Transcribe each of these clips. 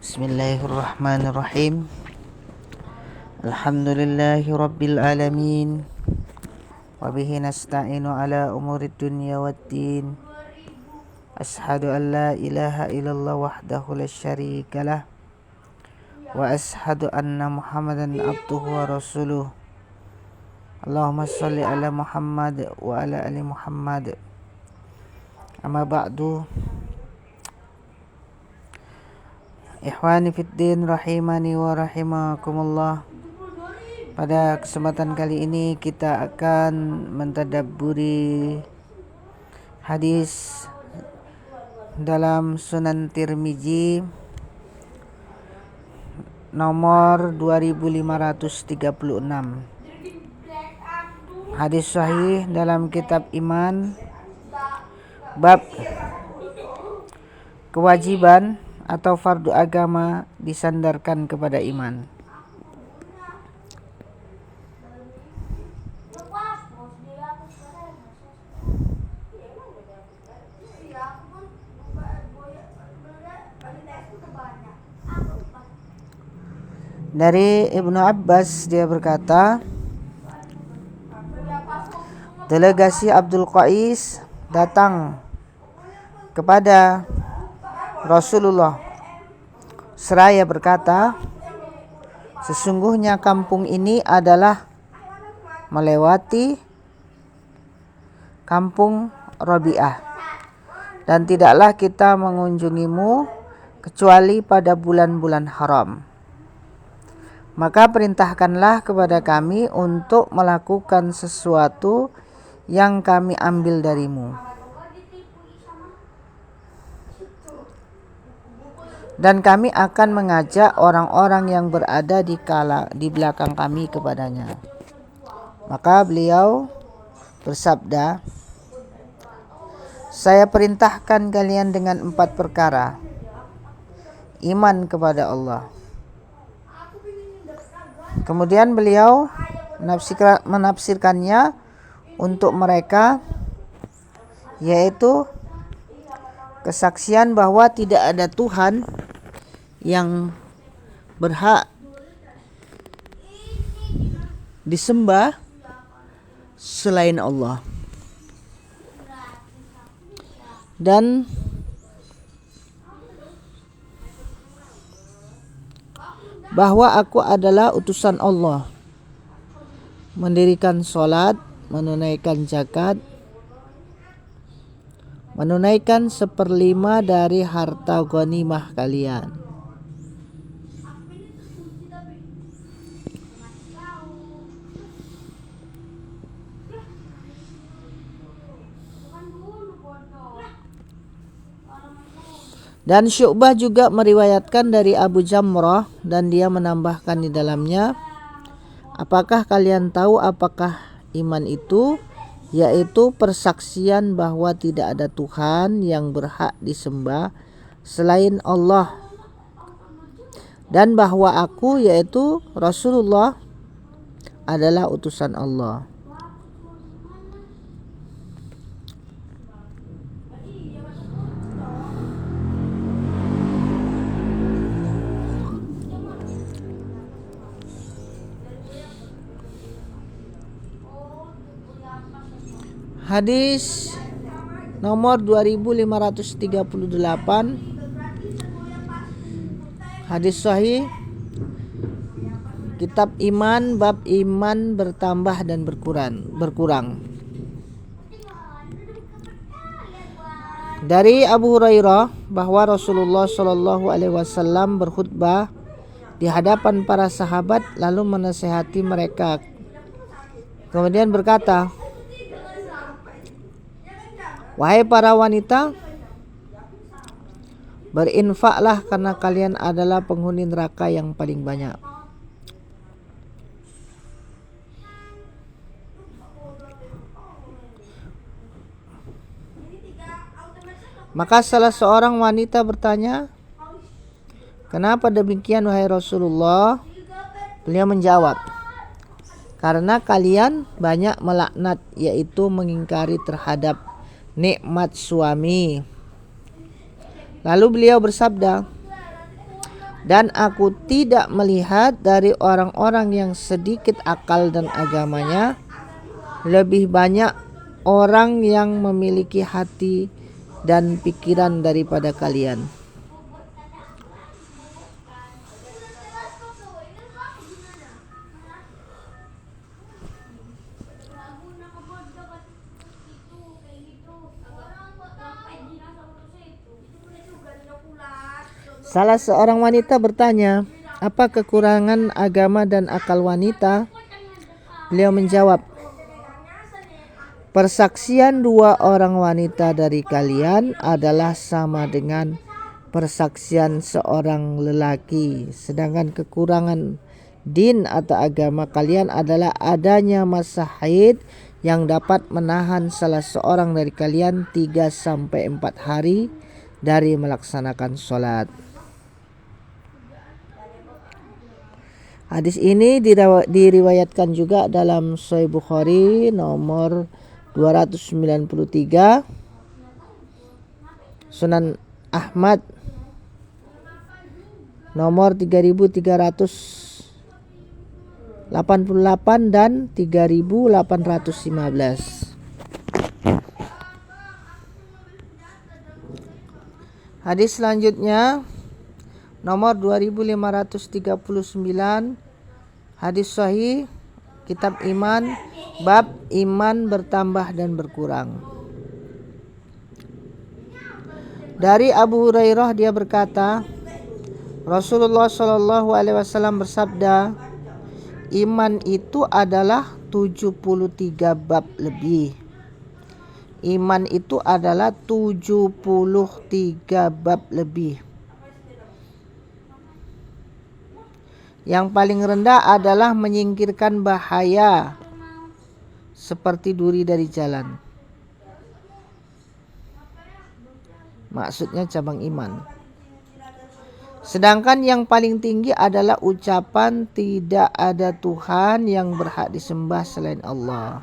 Bismillahirrahmanirrahim. Alhamdulillahi rabbil alamin. Wabihi nasta'inu ala umurid dunya waddin. Ashhadu an la ilaha illallah wahdahu la syarika lah. Wa ashhadu anna Muhammadan abduhu wa rasuluh. Allahumma salli ala Muhammad wa ala ali Muhammad. Amma ba'du. Ikhwani fiddin rahimani wa rahimakumullah. Pada kesempatan kali ini kita akan mentadabburi hadis dalam Sunan Tirmizi nomor 2536. Hadis sahih dalam kitab iman, bab kewajiban atau fardu agama disandarkan kepada iman. Dari Ibnu Abbas, dia berkata, delegasi Abdul Qais datang kepada Rasulullah seraya berkata, sesungguhnya kampung ini adalah melewati kampung Rabi'ah, dan tidaklah kita mengunjungimu kecuali pada bulan-bulan haram. Maka perintahkanlah kepada kami untuk melakukan sesuatu yang kami ambil darimu, dan kami akan mengajak orang-orang yang berada di belakang kami kepadanya. Maka beliau bersabda, saya perintahkan kalian dengan 4 perkara. Iman kepada Allah. Kemudian beliau menafsirkannya untuk mereka, yaitu kesaksian bahwa tidak ada Tuhan yang berhak disembah selain Allah, dan bahwa aku adalah utusan Allah, mendirikan sholat, menunaikan zakat, menunaikan 1/5 dari harta ghanimah kalian. Dan Syu'bah juga meriwayatkan dari Abu Jamrah, dan dia menambahkan di dalamnya, apakah kalian tahu apakah iman itu? Yaitu persaksian bahwa tidak ada Tuhan yang berhak disembah selain Allah, dan bahwa aku, yaitu Rasulullah, adalah utusan Allah. Hadis nomor 2538, hadis sahih kitab iman, bab iman bertambah dan berkurang. Dari Abu Hurairah bahwa Rasulullah Shallallahu Alaihi Wasallam berkhutbah di hadapan para sahabat lalu menasihati mereka. Kemudian berkata, wahai para wanita, berinfaklah karena kalian adalah penghuni neraka yang paling banyak. Maka salah seorang wanita bertanya, kenapa demikian wahai Rasulullah? Beliau menjawab, karena kalian banyak melaknat, yaitu mengingkari terhadap nikmat suami. Lalu beliau bersabda, Dan aku tidak melihat dari orang-orang yang sedikit akal dan agamanya lebih banyak orang yang memiliki hati dan pikiran daripada kalian. Salah seorang wanita bertanya, apa kekurangan agama dan akal wanita? Beliau menjawab, persaksian dua orang wanita dari kalian adalah sama dengan persaksian seorang lelaki. Sedangkan kekurangan din atau agama kalian adalah adanya masa haid yang dapat menahan salah seorang dari kalian 3-4 hari dari melaksanakan sholat. Hadis ini diriwayatkan juga dalam Sahih Bukhari nomor 293, Sunan Ahmad nomor 3388 dan 3815. Hadis selanjutnya nomor 2539, hadis sahih kitab iman, bab iman bertambah dan berkurang. Dari Abu Hurairah dia berkata, Rasulullah Shallallahu Alaihi Wasallam bersabda, iman itu adalah 73 bab lebih. Iman itu adalah 73 bab lebih. Yang paling rendah adalah menyingkirkan bahaya seperti duri dari jalan. Maksudnya cabang iman. Sedangkan yang paling tinggi adalah ucapan tidak ada Tuhan yang berhak disembah selain Allah.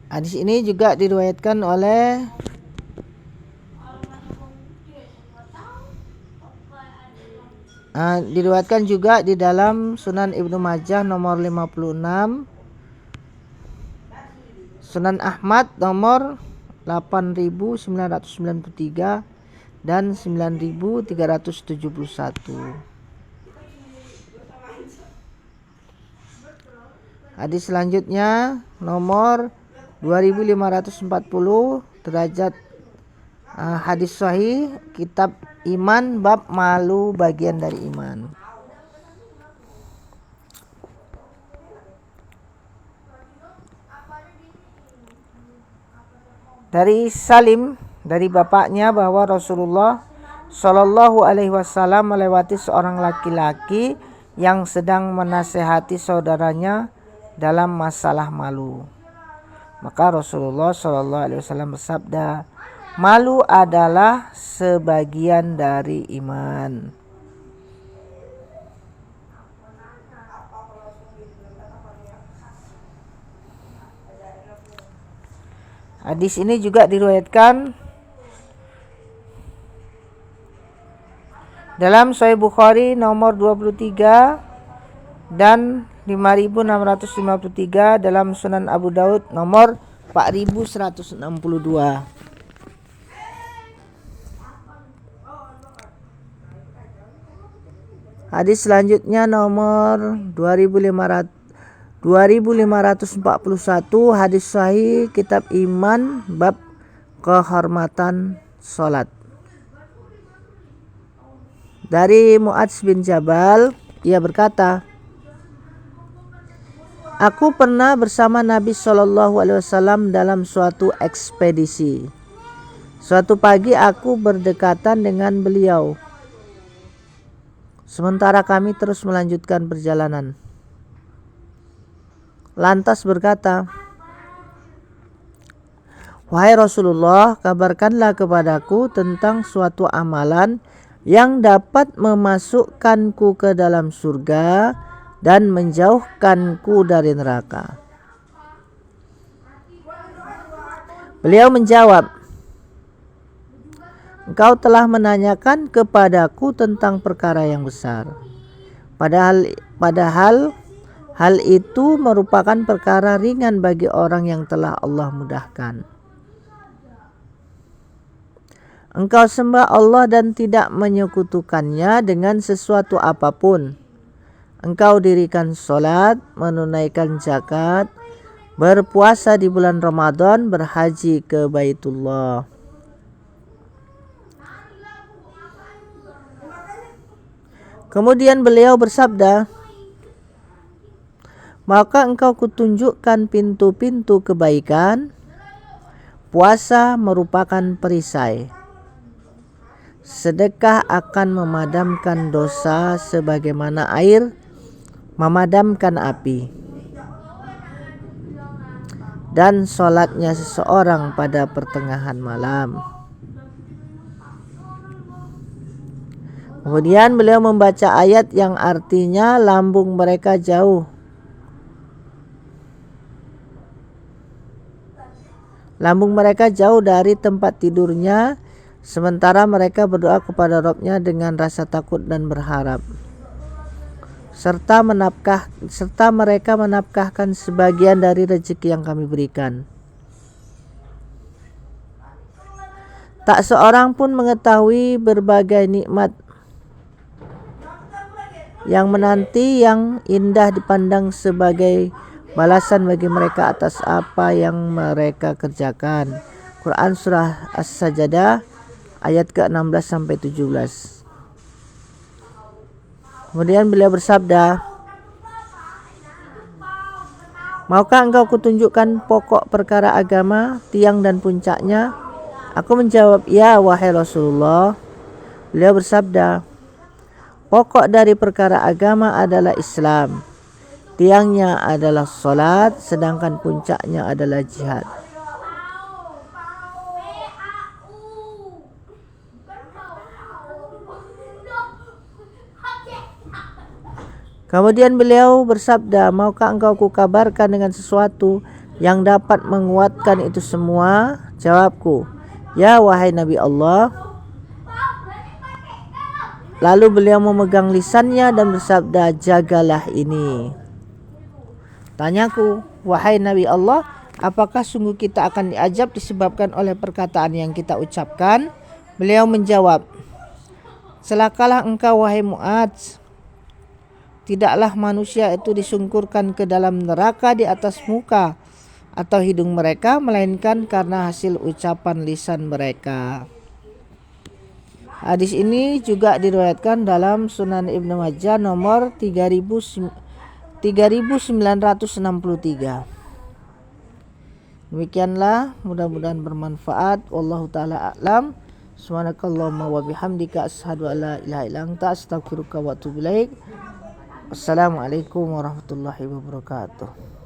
Hadis ini juga diriwayatkan oleh diriwayatkan juga di dalam Sunan Ibnu Majah nomor 56, Sunan Ahmad nomor 8993 dan 9371. Hadis selanjutnya nomor 2540, derajat hadis sahih kitab iman, bab malu bagian dari iman. Dari Salim, dari bapaknya, bahwa Rasulullah Shallallahu Alaihi Wasallam melewati seorang laki-laki yang sedang menasehati saudaranya dalam masalah malu. Maka Rasulullah Shallallahu Alaihi Wasallam bersabda, malu adalah sebagian dari iman. Hadis ini juga diriwayatkan dalam Sahih Bukhari nomor 23 dan 5653, dalam Sunan Abu Daud nomor 4162. Hadis selanjutnya nomor 2541, hadis sahih kitab iman, bab kehormatan salat. Dari Mu'adz bin Jabal, ia berkata, aku pernah bersama Nabi Shallallahu Alaihi Wasallam dalam suatu ekspedisi. Suatu pagi aku berdekatan dengan beliau. Sementara kami terus melanjutkan perjalanan. Lantas berkata, Wahai Rasulullah, kabarkanlah kepadaku tentang suatu amalan yang dapat memasukkanku ke dalam surga dan menjauhkanku dari neraka. Beliau menjawab, engkau telah menanyakan kepadaku tentang perkara yang besar. Padahal hal itu merupakan perkara ringan bagi orang yang telah Allah mudahkan. Engkau sembah Allah dan tidak menyekutukannya dengan sesuatu apapun. Engkau dirikan sholat, menunaikan zakat, berpuasa di bulan Ramadan, berhaji ke Baitullah. Kemudian beliau bersabda, maka engkau kutunjukkan pintu-pintu kebaikan. Puasa merupakan perisai. Sedekah akan memadamkan dosa sebagaimana air memadamkan api. Dan sholatnya seseorang pada pertengahan malam. Kemudian beliau membaca ayat yang artinya lambung mereka jauh. Lambung mereka jauh dari tempat tidurnya, sementara mereka berdoa kepada Rabb-nya dengan rasa takut dan berharap. Serta mereka menafkahkan sebagian dari rezeki yang kami berikan. Tak seorang pun mengetahui berbagai nikmat yang menanti yang indah dipandang sebagai balasan bagi mereka atas apa yang mereka kerjakan. Quran Surah As-Sajdah ayat ke-16 sampai 17. Kemudian beliau bersabda, maukah engkau kutunjukkan pokok perkara agama, tiang dan puncaknya? Aku menjawab, ya wahai Rasulullah. Beliau bersabda, pokok dari perkara agama adalah Islam, tiangnya adalah salat, sedangkan puncaknya adalah jihad. Kemudian beliau bersabda, maukah engkau kukabarkan dengan sesuatu yang dapat menguatkan itu semua? Jawabku, ya wahai Nabi Allah. Lalu beliau memegang lisannya dan bersabda, jagalah ini. Tanyaku, wahai Nabi Allah, apakah sungguh kita akan diazab disebabkan oleh perkataan yang kita ucapkan? Beliau menjawab, celakalah engkau wahai Mu'adz. Tidaklah manusia itu disungkurkan ke dalam neraka di atas muka atau hidung mereka, melainkan karena hasil ucapan lisan mereka. Hadis ini juga diriwayatkan dalam Sunan Ibnu Majah nomor 3963. Demikianlah, mudah-mudahan bermanfaat. Wallahu taala a'lam. Subhanakallahumma wa bihamdika asyhadu an la ilaha illa anta astaghfiruka wa atubu ilaik. Assalamualaikum warahmatullahi wabarakatuh.